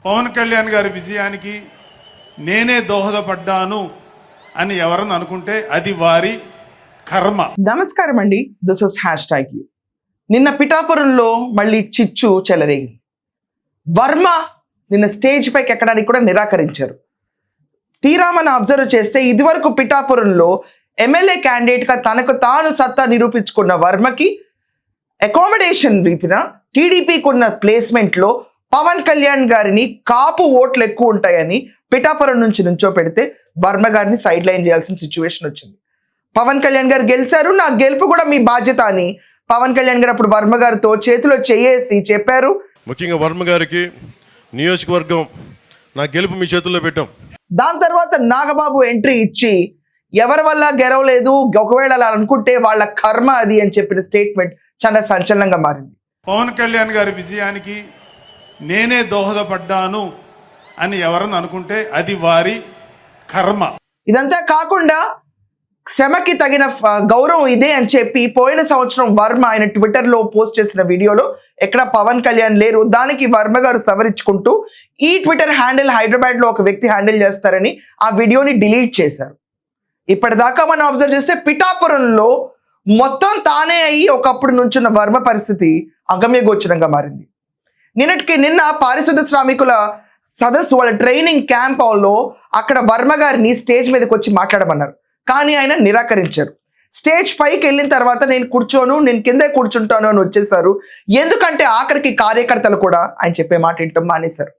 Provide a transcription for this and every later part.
పవన్ కళ్యాణ్ గారి విజయానికి నేనే దోహదపడ్డాను అని ఎవరన్నా అనుకుంటే అది వారి కర్మ. నమస్కారం అండి, దిస్ ఇస్ #you. నిన్న పిఠాపురంలో మళ్ళీ చిచ్చు చెలరేగింది. వర్మ నిన్న స్టేజ్ పైకి ఎక్కడానికి కూడా నిరాకరించారు. తీరా మనం అబ్జర్వ్ చేస్తే ఇదివరకు పిఠాపురంలో ఎమ్మెల్యే క్యాండిడేట్గా తనకు తాను సత్తా నిరూపించుకున్న వర్మకి అకామిడేషన్ రీతిన టీడీపీకి ఉన్న ప్లేస్మెంట్లో పవన్ కళ్యాణ్ గారిని కాపు ఓట్లు ఎక్కువ ఉంటాయని పిఠాపురం నుంచి నుంచో పెడితే వర్మ గారిని సైడ్ లైన్ చేయాల్సిన సిచ్యువేషన్ వచ్చింది. పవన్ కళ్యాణ్ గారు గెలిచారు, నా గెలుపు కూడా మీ బాధ్యత అని పవన్ కళ్యాణ్ గారు అప్పుడు వర్మ గారితో చేతిలో చేయేసి చెప్పారు. ముఖ్యంగా వర్మ గారికి నియోజకవర్గం నా గెలుపు మీ చేతుల్లో పెట్టాం. దాని తర్వాత నాగబాబు ఎంట్రీ ఇచ్చి ఎవరి వల్ల గెలవలేదు, ఒకవేళ అలా అనుకుంటే వాళ్ళ కర్మ అది అని చెప్పిన స్టేట్మెంట్ చాలా సంచలనంగా మారింది. పవన్ కళ్యాణ్ గారి విజయానికి నేనే దోహదపడ్డాను అని ఎవరన్నా అనుకుంటే అది వారి కర్మ. ఇదంతా కాకుండా శ్రమకి తగిన గౌరవం ఇదే అని చెప్పి పోయిన సంవత్సరం వర్మ ఆయన ట్విట్టర్లో పోస్ట్ చేసిన వీడియోలో ఎక్కడ పవన్ కళ్యాణ్ లేరు, దానికి వర్మ గారు సవరించుకుంటూ ఈ ట్విట్టర్ హ్యాండిల్ హైదరాబాద్లో ఒక వ్యక్తి హ్యాండిల్ చేస్తారని ఆ వీడియోని డిలీట్ చేశారు. ఇప్పటిదాకా మనం అబ్జర్వ్ చేస్తే పిఠాపురంలో మొత్తం తానే అయ్యి ఒకప్పుడు నుంచున్న వర్మ పరిస్థితి అగమ్యగోచరంగా మారింది. నిన్న పారిశుద్ధ శ్రామికుల సదస్సు, వాళ్ళ ట్రైనింగ్ క్యాంప్లో అక్కడ వర్మ గారిని స్టేజ్ మీదకి వచ్చి మాట్లాడమన్నారు, కానీ ఆయన నిరాకరించారు. స్టేజ్ పైకి వెళ్ళిన తర్వాత నేను కిందే కూర్చుంటాను అని వచ్చేసారు. ఎందుకంటే ఆఖరికి కార్యకర్తలు కూడా ఆయన చెప్పే మాట వింటాం మానేశారు.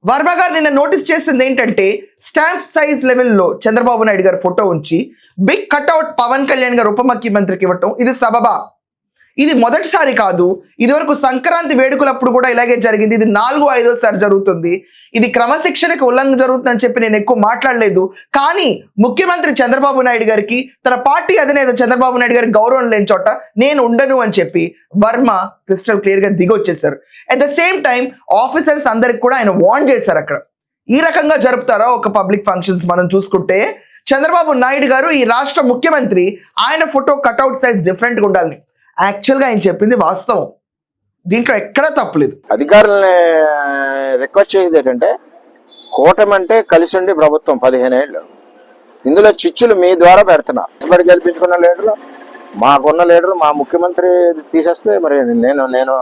వర్మ గారు నిన్న నోటీస్ చేసింది ఏంటంటే స్టాంప్ సైజ్ లెవెల్లో చంద్రబాబు నాయుడు గారి ఫోటో ఉంచి బిగ్ కట్అవుట్ పవన్ కళ్యాణ్ గారు ఉప ముఖ్యమంత్రికి ఇవ్వటం ఇది సబబా? ఇది మొదటిసారి కాదు, ఇదివరకు సంక్రాంతి వేడుకలప్పుడు కూడా ఇలాగే జరిగింది. ఇది 4-5 జరుగుతుంది. ఇది క్రమశిక్షణకి ఉల్లంఘన జరుగుతుందని చెప్పి నేను ఎక్కువ మాట్లాడలేదు, కానీ ముఖ్యమంత్రి చంద్రబాబు నాయుడు గారికి తన పార్టీ అధినేత చంద్రబాబు నాయుడు గారికి గౌరవం లేని చోట నేను ఉండను అని చెప్పి వర్మ క్రిస్టల్ క్లియర్గా దిగొచ్చేసారు. At the same time officers అందరికి కూడా ఆయన వార్న్ చేశారు. అక్కడ ఈ రకంగా జరుపుతారా ఒక పబ్లిక్ ఫంక్షన్స్? మనం చూసుకుంటే చంద్రబాబు నాయుడు గారు ఈ రాష్ట్ర ముఖ్యమంత్రి, ఆయన ఫోటో కట్అవుట్ సైజ్ డిఫరెంట్గా ఉండాలని యాక్చువల్గా ఆయన చెప్పింది వాస్తవం, దీంట్లో ఎక్కడా తప్పలేదు. అధికారులని రిక్వెస్ట్ చేసేది ఏంటంటే కూటమి అంటే కలిసి ఉండి ప్రభుత్వం 15 ఏళ్ళు, ఇందులో చిచ్చులు మీ ద్వారా పెడుతున్నారు. ఇప్పటి గెలిపించుకున్న లీడరు, మాకున్న లీడరు, మా ముఖ్యమంత్రి తీసేస్తే మరి నేను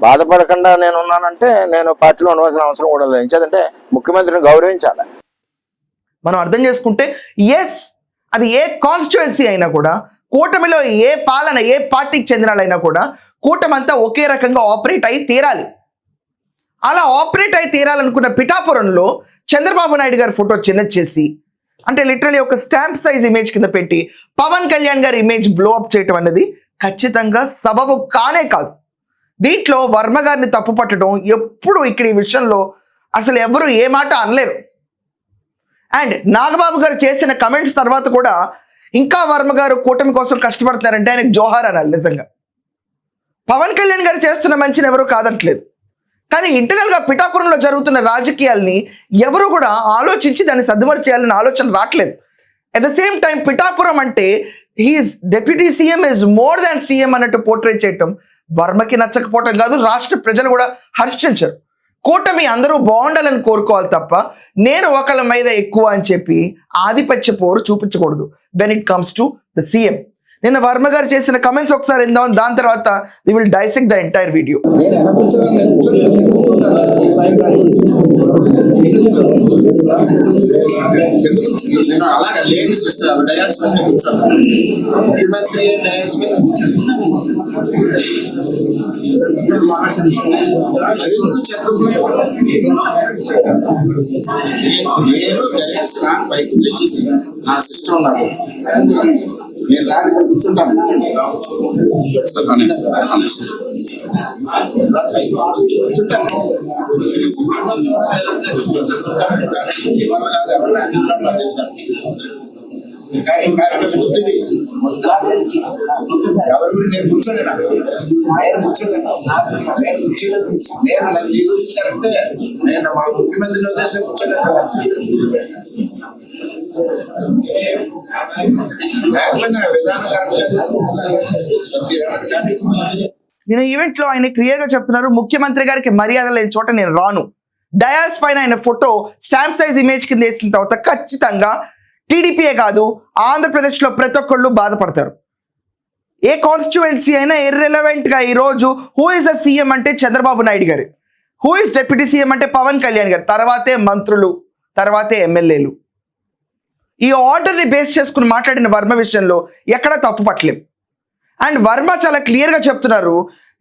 బాధపడకుండా నేను ఉన్నానంటే నేను పార్టీలో ఉండవలసిన అవసరం కూడా లేదు. ఎందుకంటే ముఖ్యమంత్రిని గౌరవించాలి. మనం అర్థం చేసుకుంటే ఎస్, అది ఏ కాన్స్టిట్యుయెన్సీ అయినా కూడా, కూటమిలో ఏ పాలన ఏ పార్టీకి చెందిన వాళ్ళైనా కూడా కూటమి అంతా ఒకే రకంగా ఆపరేట్ అయి తీరాలి. అలా ఆపరేట్ అయి తీరాలనుకున్న పిఠాపురంలో చంద్రబాబు నాయుడు గారి ఫోటో చిన్నది చేసి, అంటే లిటరలీ ఒక స్టాంప్ సైజ్ ఇమేజ్ కింద పెట్టి పవన్ కళ్యాణ్ గారి ఇమేజ్ బ్లో అప్ చేయటం అనేది ఖచ్చితంగా సబబు కానే కాదు. దీంట్లో వర్మ గారిని తప్పు పట్టడం ఎప్పుడు ఇక్కడ ఈ విషయంలో అసలు ఎవరు ఏ మాట అనలేరు. అండ్ నాగబాబు గారు చేసిన కమెంట్స్ తర్వాత కూడా ఇంకా వర్మ గారు కూటమి కోసం కష్టపడుతున్నారంటే ఆయనకు జోహార్ అనాలి. నిజంగా పవన్ కళ్యాణ్ గారు చేస్తున్న మంచిని ఎవరు కాదట్లేదు, కానీ ఇంటర్నల్గా పిఠాపురంలో జరుగుతున్న రాజకీయాల్ని ఎవరు కూడా ఆలోచించి దాన్ని సర్దుమడి చేయాలని ఆలోచన రావట్లేదు. At the same time Pithapuram అంటే he's deputy CM is more than CM అన్నట్టు పోర్ట్రేట్ చేయటం వర్మకి నచ్చకపోవటం కాదు, రాష్ట్ర ప్రజలు కూడా హర్షించరు. కూటమి అందరూ బాగుండాలని కోరుకోవాలి తప్ప నేను ఒకళ్ళ మీద ఎక్కువ అని చెప్పి ఆధిపత్య పోరు చూపించకూడదు when it comes to the CM. నిన్న వర్మ గారు చేసిన కమెంట్స్ ఒకసారి విందాం, దాని తర్వాత we will dissect the entire video. నా సిస్టమ్ నాకు నేను రాని కూర్చుంటాను. ఎవరి గురించి నేను కూర్చోండి, నాకు ఆయన కూర్చోలేను. నేను మీ గురించి కరెక్టే, నేను మా ముఖ్యమంత్రిని ఉద్దేశం కూర్చోలేను కదా. నేను ఈవెంట్ లో ఆయన క్లియర్ గా చెప్తున్నారు, ముఖ్యమంత్రి గారికి మర్యాద లేని చోట నేను రాను, డయాస్ పైన ఆయన ఫోటో స్టాంప్ సైజ్ ఇమేజ్ కింద వేసిన తర్వాత ఖచ్చితంగా టీడీపీయే కాదు ఆంధ్రప్రదేశ్లో ప్రతి ఒక్కళ్ళు బాధపడతారు. ఏ కాన్స్టిట్యుయెన్సీ అయినా ఇర్రెలవెంట్గా ఈరోజు హూ ఇస్ ద సీఎం అంటే చంద్రబాబు నాయుడు గారు, హూ ఇస్ డిప్యూటీ సీఎం అంటే పవన్ కళ్యాణ్ గారు, తర్వాతే మంత్రులు, తర్వాతే ఎమ్మెల్యేలు. ఈ ఆర్డర్ని బేస్ చేసుకుని మాట్లాడిన వర్మ విషయంలో ఎక్కడా తప్పు పట్టలేం. అండ్ వర్మ చాలా క్లియర్గా చెప్తున్నారు,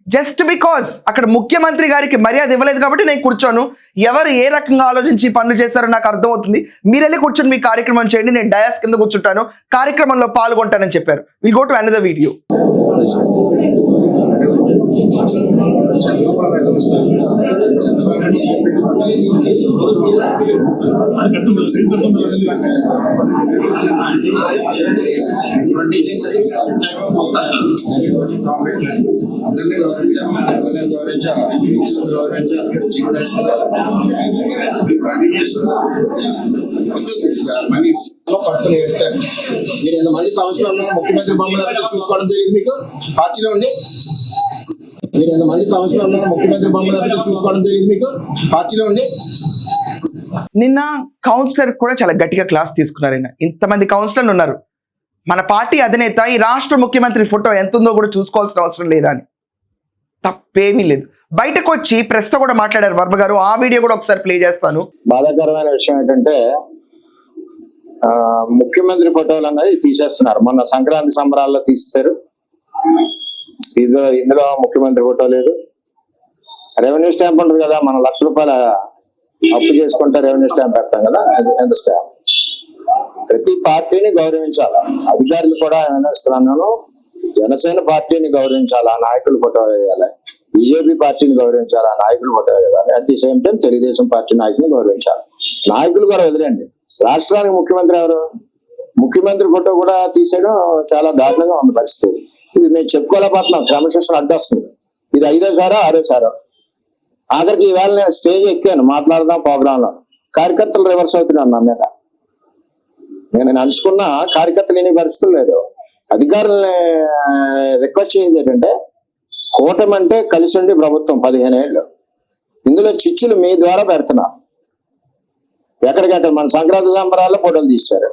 జస్ట్ బికాజ్ అక్కడ ముఖ్యమంత్రి గారికి మర్యాద ఇవ్వలేదు కాబట్టి నేను కూర్చోను, ఎవరు ఏ రకంగా ఆలోచించి పనులు చేశారో నాకు అర్థమవుతుంది, మీరు వెళ్ళి కూర్చొని మీ కార్యక్రమం చేయండి, నేను డయాస్ కింద కూర్చుంటాను, కార్యక్రమంలో పాల్గొంటానని చెప్పారు. Will go to another video. అందరినీ గౌరవించాలి, అందరినీ గౌరవించాలి, గౌరవించాలి. మళ్ళీ పట్టుకుని ఎడతారు. మీరు ఎంతమంది కౌన్సిలర్ ఉన్నారు, ముఖ్యమంత్రి బొమ్మలు చూసుకోవడం జరిగింది మీకు పార్టీలో ఉండి. మీరు ఎంతమంది కౌన్సిలర్ ఉన్నారు, ముఖ్యమంత్రి బొమ్మలు చూసుకోవడం జరిగింది మీకు పార్టీలో ఉండి. నిన్న కౌన్సిలర్ కూడా చాలా గట్టిగా క్లాస్ తీసుకున్నారు. ఆయన ఇంతమంది కౌన్సిలర్లు ఉన్నారు, మన పార్టీ అధినేత ఈ రాష్ట్ర ముఖ్యమంత్రి ఫోటో ఎంత ఉందో కూడా చూసుకోవాల్సిన అవసరం లేదా అని. తప్పేమీ లేదు. బయటకు వచ్చి ప్రెస్తో కూడా మాట్లాడారు వర్మ గారు. ఆ వీడియో కూడా ఒకసారి ప్లే చేస్తాను. బాధాకరమైన విషయం ఏంటంటే ముఖ్యమంత్రి ఫోటోలు అన్నది తీసేస్తున్నారు. మొన్న సంక్రాంతి సంబరాల్లో తీసేశారు. ఇందులో ముఖ్యమంత్రి ఫోటో లేదు. రెవెన్యూ స్టాంప్ ఉంటుంది కదా, మనం ₹1,00,000 అప్పు చేసుకుంటే రెవెన్యూ స్టాంప్ పెడతాం కదా, ఎంత స్టాంప్. ప్రతి పార్టీని గౌరవించాలా, అధికారులు కూడా ఇస్తున్నాను. జనసేన పార్టీని గౌరవించాలా, నాయకులు ఫోటో వేయాలి. బీజేపీ పార్టీని గౌరవించాలా, నాయకులు ఫోటో వేయాలి. At the same time Telugu Desam party నాయకుని గౌరవించాలి. నాయకులు కూడా వదిలేండి, రాష్ట్రానికి ముఖ్యమంత్రి ఎవరు, ముఖ్యమంత్రి ఫోటో కూడా తీసేయడం చాలా దారుణంగా ఉంది పరిస్థితి. ఇది మేము చెప్పుకోలేకపోతున్నాం, క్రమశిక్షణ అడ్డొస్తుంది. ఇది 5వ సారో 6వ సారో. ఆఖరికి ఈవేళ నేను స్టేజ్ ఎక్కాను, మాట్లాడదాం ప్రోగ్రామ్ లో, కార్యకర్తలు రివర్స్ అవుతున్నాను నా మీద. నేను అనుకున్న కార్యకర్తలు లేని పరిస్థితులు లేదు. అధికారులని రిక్వెస్ట్ చేసేది ఏంటంటే, కూటమి అంటే కలిసి ఉండి ప్రభుత్వం 15 ఏళ్ళు, ఇందులో చిచ్చులు మీ ద్వారా పెడుతున్నారు. ఎక్కడికెక్కడ మన సంక్రాంతి సంబరాల్లో ఫోటోలు తీశారు,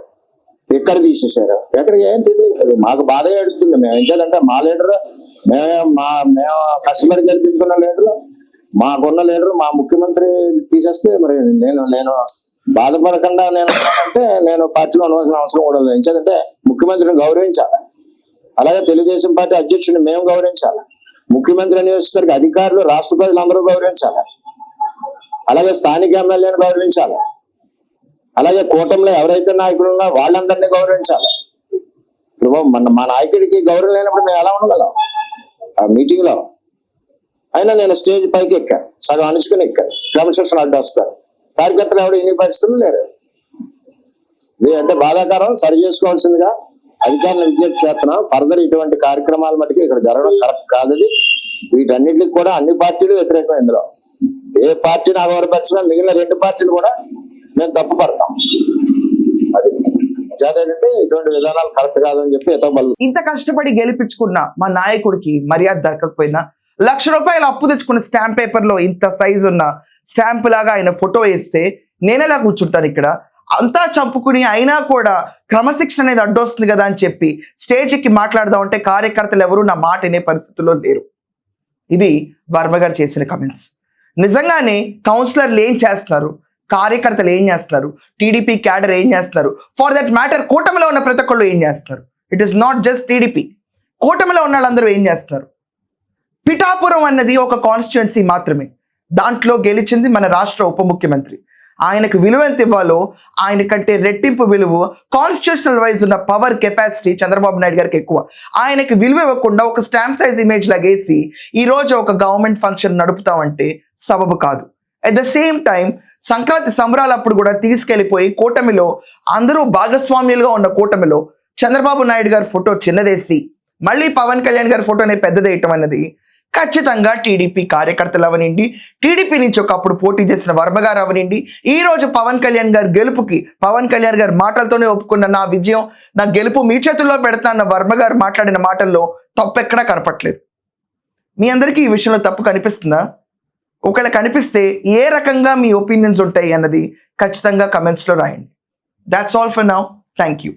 ఎక్కడ తీసేశారు, ఎక్కడికి ఏం తెలియదు. మాకు బాధ ఏడుతుంది. మేము ఏం చేయాలంటే మా లీడర్, మేము కష్టపడి గెలిపించుకున్న లీడరు, మాకున్న లీడరు, మా ముఖ్యమంత్రి తీసేస్తే మరి నేను బాధపడకుండా నేను పార్టీలో ఉండవలసిన అవసరం కూడా లేదు. ఎందుకంటే ముఖ్యమంత్రిని గౌరవించాలి, అలాగే తెలుగుదేశం పార్టీ అధ్యక్షుడిని మేము గౌరవించాలి, ముఖ్యమంత్రి అని వచ్చేసరికి అధికారులు, రాష్ట్ర ప్రజలందరూ గౌరవించాలి, అలాగే స్థానిక ఎమ్మెల్యేని గౌరవించాలి, అలాగే కూటమిలో ఎవరైతే నాయకులు ఉన్నారో వాళ్ళందరినీ గౌరవించాలి. ఇప్పుడు మా నాయకుడికి గౌరవం లేనప్పుడు మేము ఎలా ఉండగలం ఆ మీటింగ్ లో? అయినా నేను స్టేజ్ పైకి ఎక్కాను, సగం అణుచుకుని ఎక్కాను. క్రమశిక్షణ అడ్డు వస్తారు. కార్యకర్తలు ఎవరు ఎన్ని పరిస్థితులు లేరు. ఇది అంటే బాధాకరం. సరి చేసుకోవాల్సిందిగా అధికారులను విజ్ఞప్తి చేస్తున్నాం. ఫర్దర్ ఇటువంటి కార్యక్రమాలు మటుకు ఇక్కడ జరగడం కరెక్ట్ కాదు. వీటన్నిటికి కూడా అన్ని పార్టీలు వ్యతిరేకం. ఇందులో ఏ పార్టీని అగౌరవపరిచినా మిగిలిన 2 పార్టీలు కూడా మేము తప్పు పడతాం. అది ఏంటంటే ఇటువంటి విధానాలు కరెక్ట్ కాదని చెప్పి ఇంత కష్టపడి గెలిపించుకున్న మా నాయకుడికి మర్యాద దక్కకపోయినా ₹1,00,000 అప్పు తెచ్చుకున్న స్టాంప్ పేపర్ లో ఇంత సైజు ఉన్న స్టాంప్ లాగా ఆయన ఫోటో వేస్తే నేనెలా కూర్చుంటాను ఇక్కడ? అంతా చంపుకుని అయినా కూడా క్రమశిక్షణ అనేది అడ్డొస్తుంది కదా అని చెప్పి స్టేజ్ ఎక్కి మాట్లాడదాం అంటే కార్యకర్తలు ఎవరు నా మాట వినే పరిస్థితుల్లో లేరు. ఇది వర్మ గారు చేసిన కమెంట్స్. నిజంగానే కౌన్సిలర్లు ఏం చేస్తున్నారు, కార్యకర్తలు ఏం చేస్తున్నారు, టీడీపీ క్యాడర్ ఏం చేస్తున్నారు, ఫర్ దట్ మ్యాటర్ కూటమిలో ఉన్న ప్రతి ఒక్కళ్ళు ఏం చేస్తున్నారు? It is not just TDP, కూటమిలో ఉన్న వాళ్ళందరూ ఏం చేస్తున్నారు? పిఠాపురం అన్నది ఒక కాన్స్టిట్యుయెన్సీ మాత్రమే. దాంట్లో గెలిచింది మన రాష్ట్ర ఉప ముఖ్యమంత్రి. ఆయనకు విలువ ఎంత ఇవ్వాలో ఆయన కంటే రెట్టింపు విలువ కాన్స్టిట్యూషనల్ వైజ్ ఉన్న పవర్ కెపాసిటీ చంద్రబాబు నాయుడు గారికి ఎక్కువ. ఆయనకి విలువ ఇవ్వకుండా ఒక స్టాంప్ సైజ్ ఇమేజ్ లాగేసి ఈరోజు ఒక గవర్నమెంట్ ఫంక్షన్ నడుపుతామంటే సబబు కాదు. At the same time Sankranti సంబరాలప్పుడు కూడా తీసుకెళ్లిపోయి కూటమిలో అందరూ భాగస్వామ్యులుగా ఉన్న కూటమిలో చంద్రబాబు నాయుడు గారి ఫోటో చిన్నదేసి మళ్ళీ పవన్ కళ్యాణ్ గారి ఫోటోని పెద్దదేయటం అన్నది ఖచ్చితంగా టీడీపీ కార్యకర్తలు అవనండి, టీడీపీ నుంచి ఒకప్పుడు పోటీ చేసిన వర్మ గారు అవనండి, ఈ రోజు పవన్ కళ్యాణ్ గారి గెలుపుకి పవన్ కళ్యాణ్ గారి మాటలతోనే ఒప్పుకున్న నా విజయం, నా గెలుపు మీ చేతుల్లో పెడతాన్న వర్మ గారు మాట్లాడిన మాటల్లో తప్పు ఎక్కడా కనపట్లేదు. మీ అందరికీ ఈ విషయంలో తప్పు కనిపిస్తుందా? ఒకవేళ కనిపిస్తే ఏ రకంగా మీ ఒపీనియన్స్ ఉంటాయి అన్నది ఖచ్చితంగా కమెంట్స్లో రాయండి. That's all for now. Thank you.